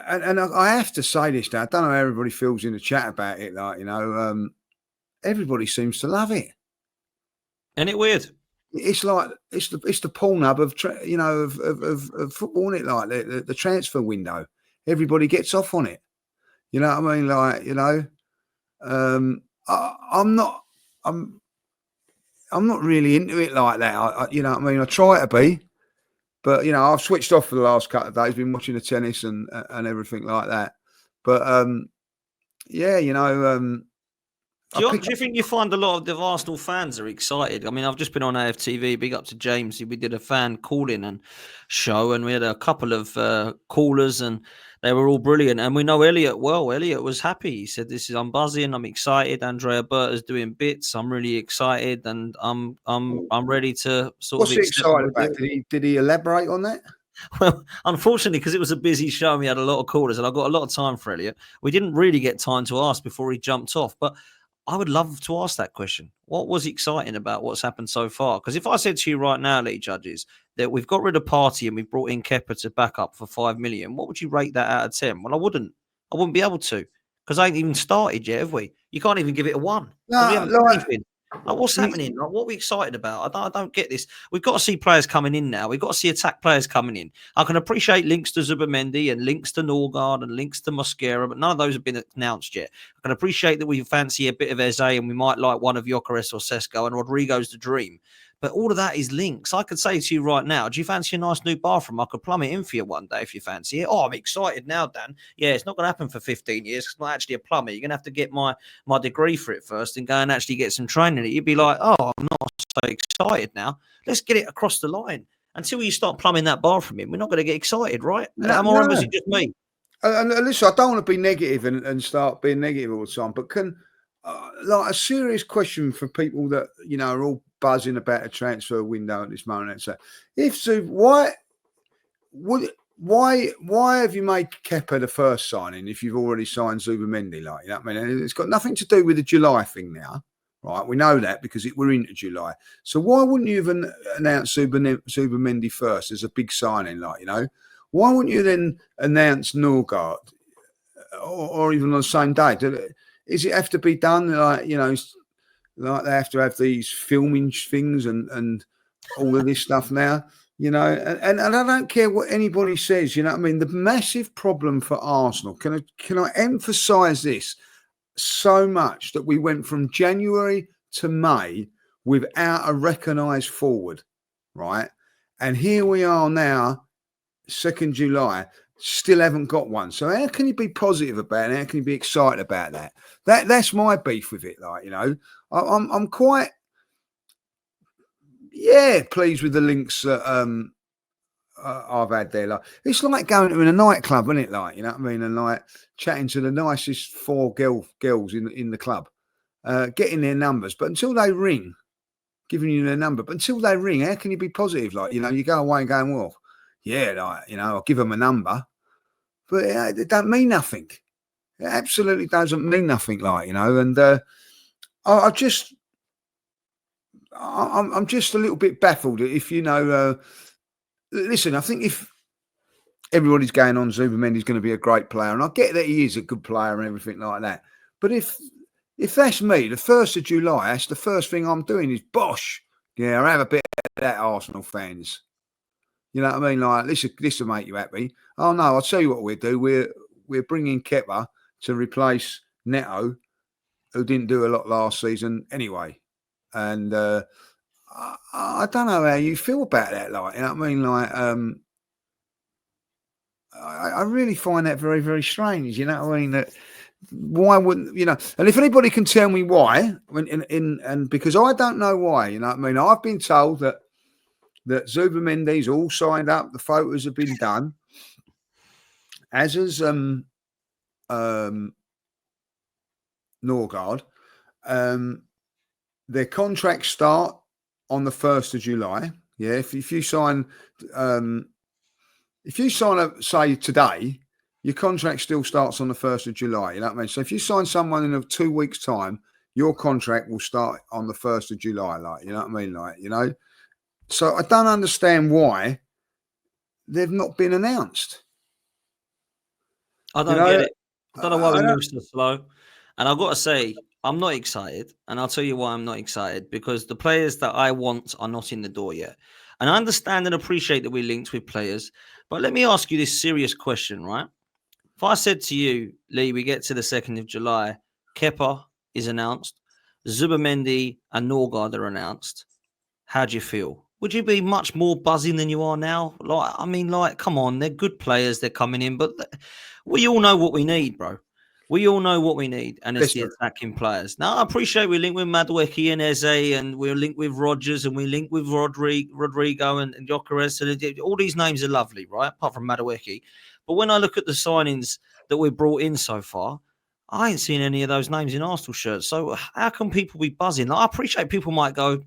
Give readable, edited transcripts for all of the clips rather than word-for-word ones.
and I have to say this now. I don't know how everybody feels in the chat about it. Like, everybody seems to love it. Isn't it weird? It's like it's the porn hub of football, isn't it? Like the transfer window. Everybody gets off on it. You know what I mean? Like, I'm not really into it like that. You know what I mean? I try to be, but I've switched off for the last couple of days. Been watching the tennis and everything like that. But yeah, Do you think you find a lot of the Arsenal fans are excited? I mean, I've just been on AFTV. Big up to James. We did a fan call-in and show, and we had a couple of callers, and they were all brilliant. And we know Elliot well. Elliot was happy. He said, I'm buzzing. I'm excited. Andrea Berta's doing bits. I'm really excited, and I'm ready to sort What's of. What's he excited about? Did he elaborate on that? Well, unfortunately, because it was a busy show and we had a lot of callers, and I got a lot of time for Elliot, we didn't really get time to ask before he jumped off. But I would love to ask that question. What was exciting about what's happened so far? Because if I said to you right now, Lee Judges, that we've got rid of Partey and we've brought in Kepa to back up for 5 million, what would you rate that out of 10? Well, I wouldn't be able to, because I ain't even started yet, have we? You can't even give it a 1. No, we haven't done anything. Like, what's happening? Like, what are we excited about? I don't get this. We've got to see players coming in now. We've got to see attack players coming in. I can appreciate links to Zubimendi and links to Norgard and links to Mosquera, but none of those have been announced yet. I can appreciate that we fancy a bit of Eze and we might like one of Gyökeres or Sesko, and Rodrigo's the dream. But all of that is links. I could say to you right now, do you fancy a nice new bathroom? I could plumb it in for you one day if you fancy it. Oh, I'm excited now, Dan. Yeah, it's not going to happen for 15 years. It's not actually a plumber. You're going to have to get my degree for it first and go and actually get some training. You'd be like, oh, I'm not so excited now. Let's get it across the line. Until you start plumbing that bathroom in, we're not going to get excited, right? Or is it just me? And listen, I don't want to be negative and start being negative all the time, but can like a serious question for people that are all buzzing about a transfer window at this moment. So, why have you made Kepa the first signing if you've already signed Zubimendi? Like, you know what I mean? It's got nothing to do with the July thing now, right? We know that because we're into July. So why wouldn't you have announced Zubimendi first as a big signing? Like, why wouldn't you then announce Norgard or even on the same day? Does it have to be done like like they have to have these filming things and all of this stuff now? And I don't care what anybody says. You know what I mean? The massive problem for Arsenal. Can I emphasise this so much that we went from January to May without a recognised forward, right? And here we are now, 2nd July, still haven't got one. So how can you be positive about it? How can you be excited about that? That's my beef with it. Like, I'm quite pleased with the links that I've had there. Like, it's like going to a nightclub, isn't it? Like, you know what I mean? And like chatting to the nicest 4 girls in the club, getting their numbers. But until they ring, giving you their number, but until they ring, how can you be positive? Like, you go away and going, well, yeah, like, I'll give them a number, but it don't mean nothing. It absolutely doesn't mean nothing, like, and I'm just a little bit baffled. If listen, I think if everybody's going on Zubimendi's going to be a great player, and I get that he is a good player and everything like that, but if that's me, the 1st of July, that's the first thing I'm doing is bosh. Yeah, I have a bit of that, Arsenal fans. You know what I mean? Like, this will make you happy. Oh no, I'll tell you what we'll do. We're bringing Kepa to replace Neto, who didn't do a lot last season anyway. And I don't know how you feel about that. Like, you know what I mean? Like, I really find that very, very strange. You know what I mean? That why wouldn't And if anybody can tell me why, and because I don't know why. You know what I mean? I've been told that Zubimendi's all signed up. The photos have been done. As is Norgard. Their contracts start on the 1st of July. Yeah, if you sign, say today, your contract still starts on the 1st of July. You know what I mean? So if you sign someone in 2 weeks' time, your contract will start on the 1st of July. Like, you know what I mean? Like, So I don't understand why they've not been announced. I don't get it. I don't know why we move so slow. And I've got to say, I'm not excited. And I'll tell you why I'm not excited. Because the players that I want are not in the door yet. And I understand and appreciate that we're linked with players. But let me ask you this serious question, right? If I said to you, Lee, we get to the 2nd of July, Kepa is announced, Zubamendi and Norgard are announced. How do you feel? Would you be much more buzzing than you are now? Like, I mean, like, come on, they're good players, they're coming in, but we all know what we need, bro. We all know what we need, and it's the attacking players. Now, I appreciate we're linked with Madueke and Eze, and we're linked with Rogers, and we're linked with Rodrigo and Gyökeres. And all these names are lovely, right? Apart from Madueke. But when I look at the signings that we've brought in so far, I ain't seen any of those names in Arsenal shirts. So how can people be buzzing? Like, I appreciate people might go,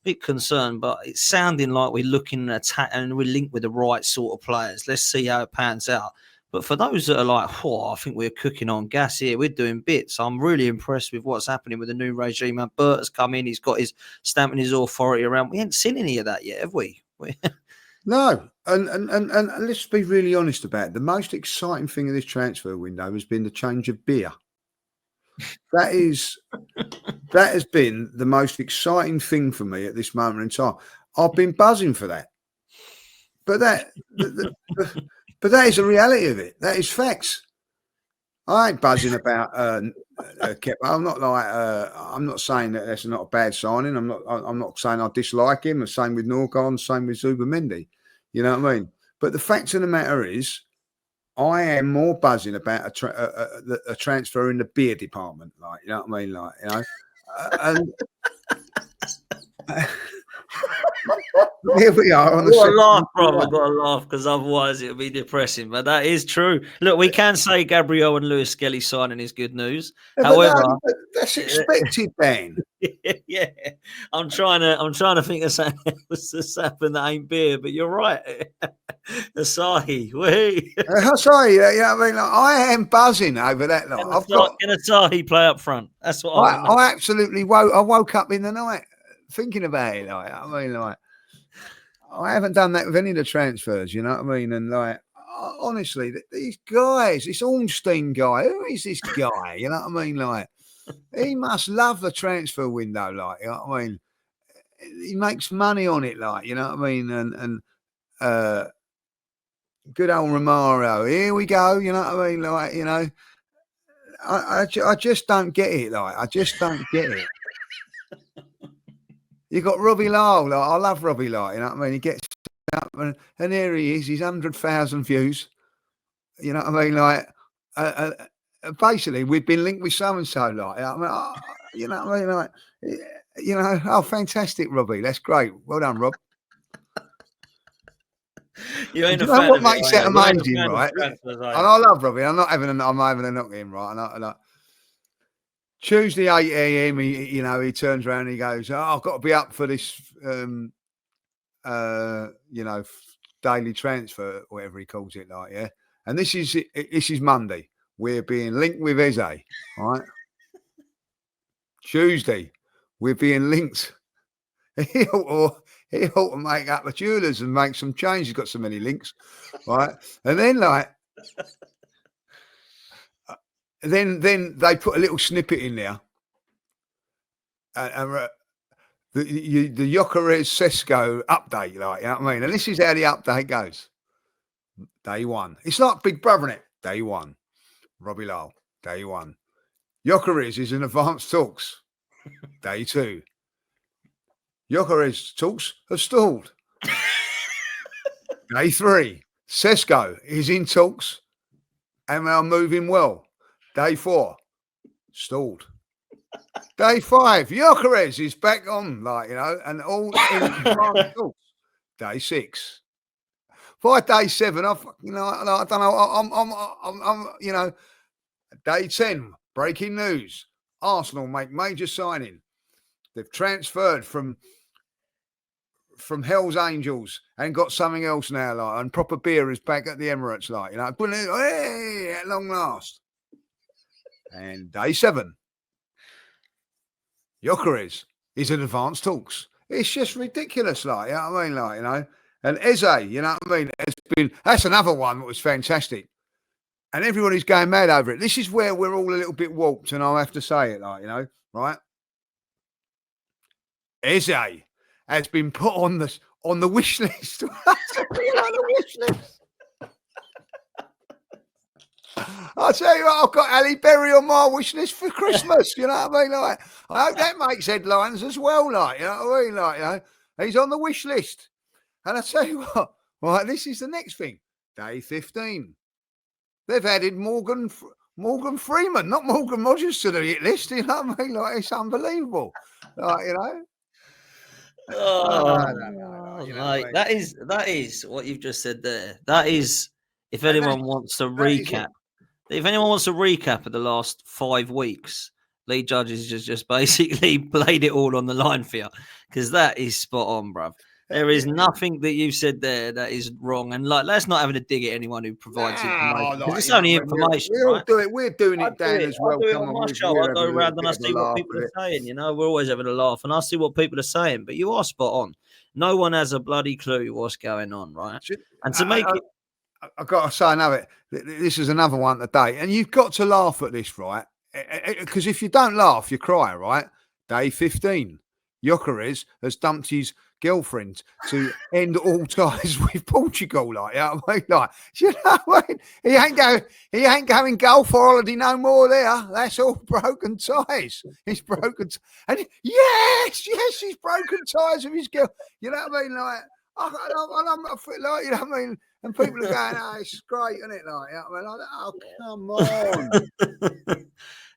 bit concerned, but it's sounding like we're looking at attack and we're linked with the right sort of players. Let's see how it pans out. But for those that are like, I think we're cooking on gas here, we're doing bits. I'm really impressed with what's happening with the new regime. And Bert has come in, he's got his stamping his authority around. We ain't seen any of that yet, have we? No, and let's be really honest about it. The most exciting thing of this transfer window has been the change of beer. That has been the most exciting thing for me at this moment in time. I've been buzzing for that, but that is a reality of it. That is facts. I ain't buzzing about Kepa. I'm not like I'm not saying that that's not a bad signing. I'm not saying I dislike him. The same with Norgard, same with Zubamendi. You know what I mean? But the fact of the matter is, I am more buzzing about a transfer in the beer department. Like, you know what I mean? Like, you know, and. Here we are on the got to laugh, bro. I've got to laugh because otherwise it'll be depressing. But that is true. Look, we can say Gabriel and Lewis Skelly signing is good news. Yeah, however, that's expected, Ben. Yeah, I'm trying to think of something else that's happened that ain't beer. But you're right, Asahi. Asahi, you know what I mean? Like, I am buzzing over that. Like, can Asahi play up front? That's what I absolutely woke. I woke up in the night thinking about it. Like, I mean, like. I haven't done that with any of the transfers, you know what I mean? And like, honestly, these guys, this Ornstein guy, who is this guy? You know what I mean? Like, he must love the transfer window, like, you know what I mean? He makes money on it, like, you know what I mean? And good old Romario, here we go, you know what I mean? Like, you know, I just don't get it, like, I just don't get it. You got Robbie Lyle. Like, I love Robbie Lyle. You know what I mean? He gets up and here he is. He's 100,000 views. You know what I mean? Like, basically, we've been linked with so and so. Like, you know what I mean? Like, you know, oh, fantastic, Robbie. That's great. Well done, Rob. You ain't you know what makes it amazing, right? And I love Robbie. I'm having a knock at him, right? And Tuesday 8 a.m. He turns around and he goes, I've got to be up for this, daily transfer, whatever he calls it, like, yeah. And this is Monday. We're being linked with Eze, right? Tuesday, we're being linked. He ought to make up the jewelers and make some change. He's got so many links, right? And then like. Then they put a little snippet in there, and the Gyökeres Sesko update, like, you know what I mean? And this is how the update goes. Day one. It's like Big Brother, innit? Day one. Robbie Lyle. Day one. Gyökeres is in advanced talks. Day two. Gyökeres talks have stalled. Day three. Sesko is in talks and are moving well. Day 4, stalled. Day 5, Gyökeres is back on, like, you know, and all in talks. Day 6. By day 7, I don't know. I'm you know, day 10, breaking news. Arsenal make major signing. They've transferred from Hell's Angels and got something else now, like, and proper beer is back at the Emirates, like, you know, hey, at long last. And day 7, Gyökeres is in advanced talks. It's just ridiculous, like, you know what I mean? Like, you know, and Eze, you know what I mean? That's another one that was fantastic. and everybody's going mad over it. This is where we're all a little bit warped, and I'll have to say it, like, you know, right? Eze has been put on the wish list. On the wish list. I tell you what, I've got Ali Berry on my wish list for Christmas. You know what I mean? Like, I hope that makes headlines as well. Like, you know what I mean? Like, you know, he's on the wish list. And I tell you what, right, this is the next thing. Day 15. They've added Morgan Freeman, not Morgan Rogers, to the hit list. You know what I mean? Like, it's unbelievable. Like, you know. Like that is what you've just said there. That is, if anyone wants to recap, if anyone wants to recap of the last 5 weeks, Lee Judges has just basically played it all on the line for you, because that is spot on, bruv. There is nothing that you've said there that is wrong, and like, let's not have a dig at anyone who provides information, because it's only information. We're doing it, Dan, as well. I do it on my show. I go around and I see what people are saying. You know, we're always having a laugh, and I see what people are saying. But you are spot on. No one has a bloody clue what's going on, right? And to make it, I've got to say another. This is another one today, and you've got to laugh at this, right? Because if you don't laugh, you cry, right? Day 15, Gyökeres has dumped his girlfriend to end all ties with Portugal. Like, you know what I mean? Like, you know what I mean? He ain't going golf or holiday no more there. That's all broken ties. He's broken. And yes, he's broken ties with his girl. You know what I mean? Like, I'm not fit, like, you know what I mean? And people are going, oh, it's great, isn't it? Like, you know what I mean? Oh, come on.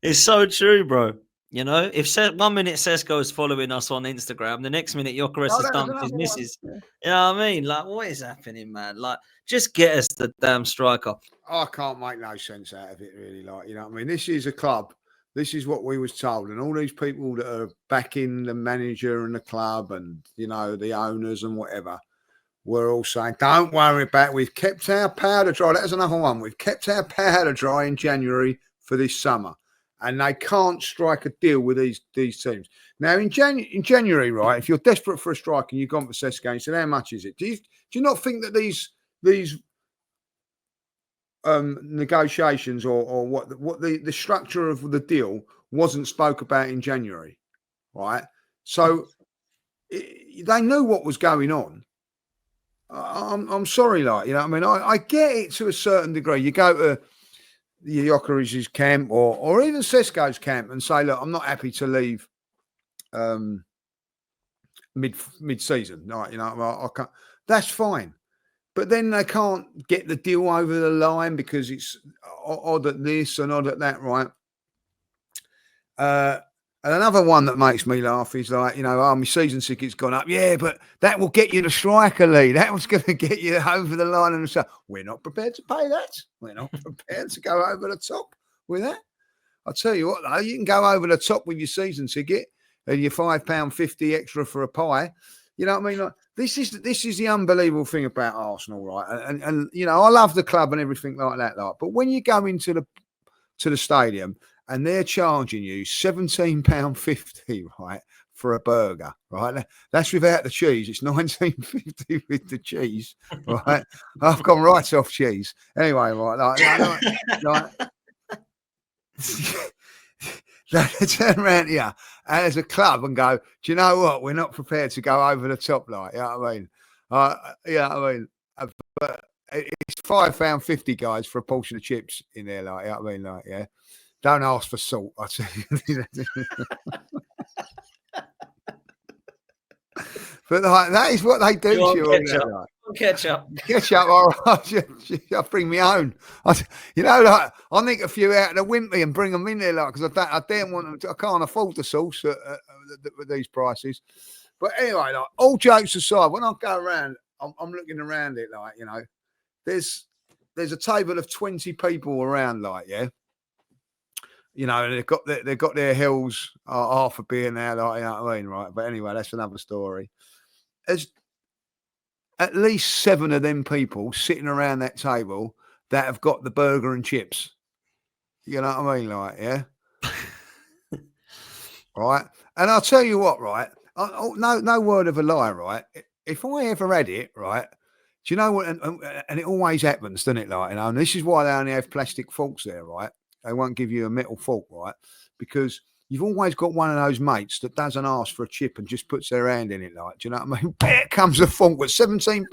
It's so true, bro. You know, if 1 minute Sesko is following us on Instagram, the next minute Gyökeres has dumped his missus. You know what I mean? Like, what is happening, man? Like, just get us the damn striker. I can't make no sense out of it, really. Like, you know what I mean? This is a club. This is what we was told. And all these people that are backing the manager and the club and, you know, the owners and whatever, we're all saying, don't worry about it. We've kept our powder dry. That's another one. We've kept our powder dry in January for this summer. And they can't strike a deal with these teams. Now, in January, right, if you're desperate for a striker and you've gone for Sesko and you said, how much is it? Do you not think that these negotiations or what the structure of the deal wasn't spoke about in January, right? So they knew what was going on. I'm sorry, like, you know what I mean? I get it to a certain degree. You go to Gyökeres' camp or even Sesko's camp and say, look, I'm not happy to leave mid-season. Right, you know, I can't. That's fine. But then they can't get the deal over the line because it's odd at this and odd at that, right? And another one that makes me laugh is like, you know, my season ticket's gone up. Yeah, but that will get you the striker, Lee. That was going to get you over the line. And so we're not prepared to pay that. We're not prepared to go over the top with that. I'll tell you what, though, you can go over the top with your season ticket and your £5.50 extra for a pie. You know what I mean? Like, this is the unbelievable thing about Arsenal, right? And you know, I love the club and everything like that. Like, but when you go into the stadium and they're charging you £17.50, right, for a burger, right? That's without the cheese. It's £19.50 with the cheese, right? I've gone right off cheese. Anyway, right, like they turn around here as a club and go, do you know what? We're not prepared to go over the top, like, you know what I mean? But it's £5.50, guys, for a portion of chips in there, like, you know what I mean? Like, yeah. Don't ask for salt, I tell you. But like, that is what they do to you. Ketchup. All right. I'll bring my own. You know, like, I'll nick a few out of the Wimpy and bring them in there, like, because I don't want them to, I can't afford the sauce with these prices. But anyway, like, all jokes aside, when I go around, I'm looking around it, like, you know, there's a table of 20 people around, like, yeah. You know, they've got their hills half a beer now, like, you know what I mean, right? But anyway, that's another story. There's at least 7 of them people sitting around that table that have got the burger and chips. You know what I mean, like, yeah. Right. And I'll tell you what, right? No word of a lie, right? If I ever had it, right, Do you know what? And it always happens, doesn't it? Like, you know, and this is why they only have plastic forks there, right? They won't give you a metal fork, right? Because you've always got one of those mates that doesn't ask for a chip and just puts their hand in it. Like, do you know what I mean? There comes a fork with £17.50,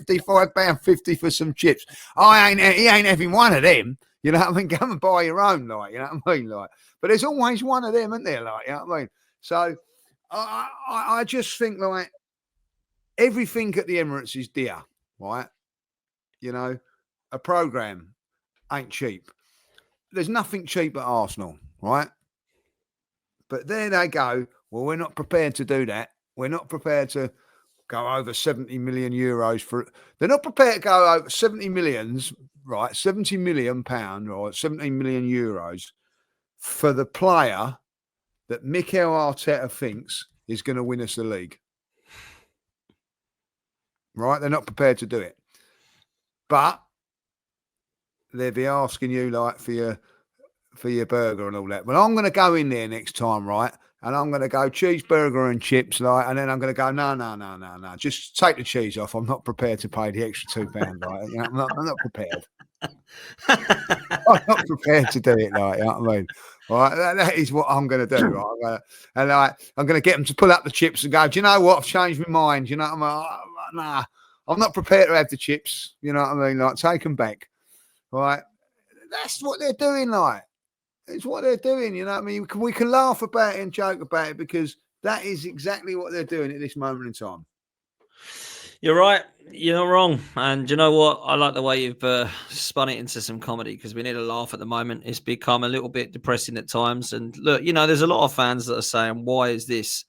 £5.50 for some chips. He ain't having one of them. You know what I mean? Come and buy your own, like, you know what I mean? Like, but there's always one of them, isn't there? Like, you know what I mean? So I just think like everything at the Emirates is dear, right? You know, a program ain't cheap. There's nothing cheap at Arsenal, right? But there they go. Well, we're not prepared to do that. We're not prepared to go over 70 million euros for. They're not prepared to go over 70 millions, right? 70 million pound or 17 million euros for the player that Mikel Arteta thinks is going to win us the league. Right? They're not prepared to do it. But they'll be asking you like for your burger and all that. Well, I'm going to go in there next time, right? And I'm going to go cheeseburger and chips, like, and then I'm going to go, no. Just take the cheese off. I'm not prepared to pay the extra £2, right? You know, I'm not prepared. I'm not prepared to do it, like, you know what I mean? Right, that is what I'm going to do, right? I'm going to get them to pull up the chips and go, do you know what? I've changed my mind. You know what I mean? Nah, I'm not prepared to have the chips. You know what I mean? Like, take them back. Right? That's what they're doing, like. It's what they're doing, you know what I mean? We can laugh about it and joke about it because that is exactly what they're doing at this moment in time. You're right. You're not wrong. And you know what? I like the way you've spun it into some comedy because we need a laugh at the moment. It's become a little bit depressing at times. And look, you know, there's a lot of fans that are saying, why is this,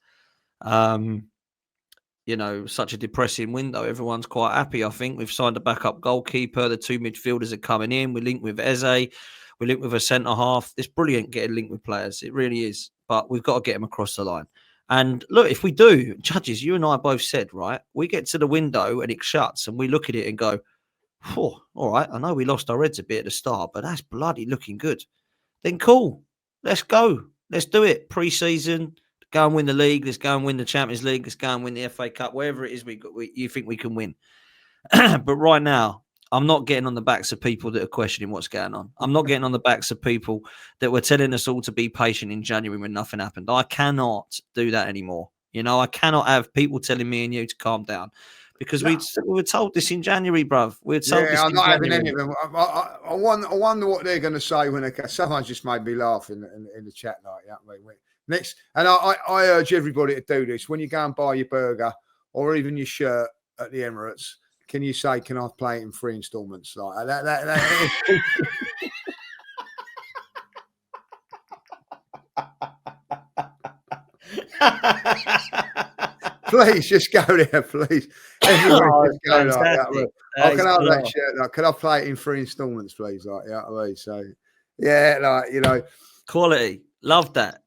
you know, such a depressing window? Everyone's quite happy. I think we've signed a backup goalkeeper. The two midfielders are coming in. We linked with Eze. We linked with a centre half. It's brilliant getting linked with players. It really is. But we've got to get them across the line. And look, if we do, judges, you and I both said, right, we get to the window and it shuts and we look at it and go, oh, all right, I know we lost our heads a bit at the start, but that's bloody looking good. Then cool. Let's go. Let's do it. Pre-season, go and win the league. Let's go and win the Champions League. Let's go and win the FA Cup, wherever it is you think we can win. But right now, I'm not getting on the backs of people that are questioning what's going on. I'm not getting on the backs of people that were telling us all to be patient in January when nothing happened. I cannot do that anymore. You know, I cannot have people telling me and you to calm down because we were told this in January, bruv. We were told this I'm in not January. having any of them. I wonder what they're going to say when they. Someone just made me laugh in the chat like that. Next, and I urge everybody to do this when you go and buy your burger or even your shirt at the Emirates. Can you say, can I play it in 3 installments? Like that. Please, just go there, please. Everyone just go like that. I can have that shirt. Like, can I play it in 3 installments, please? Like, yeah, you know, so yeah, like, you know, quality. Love that.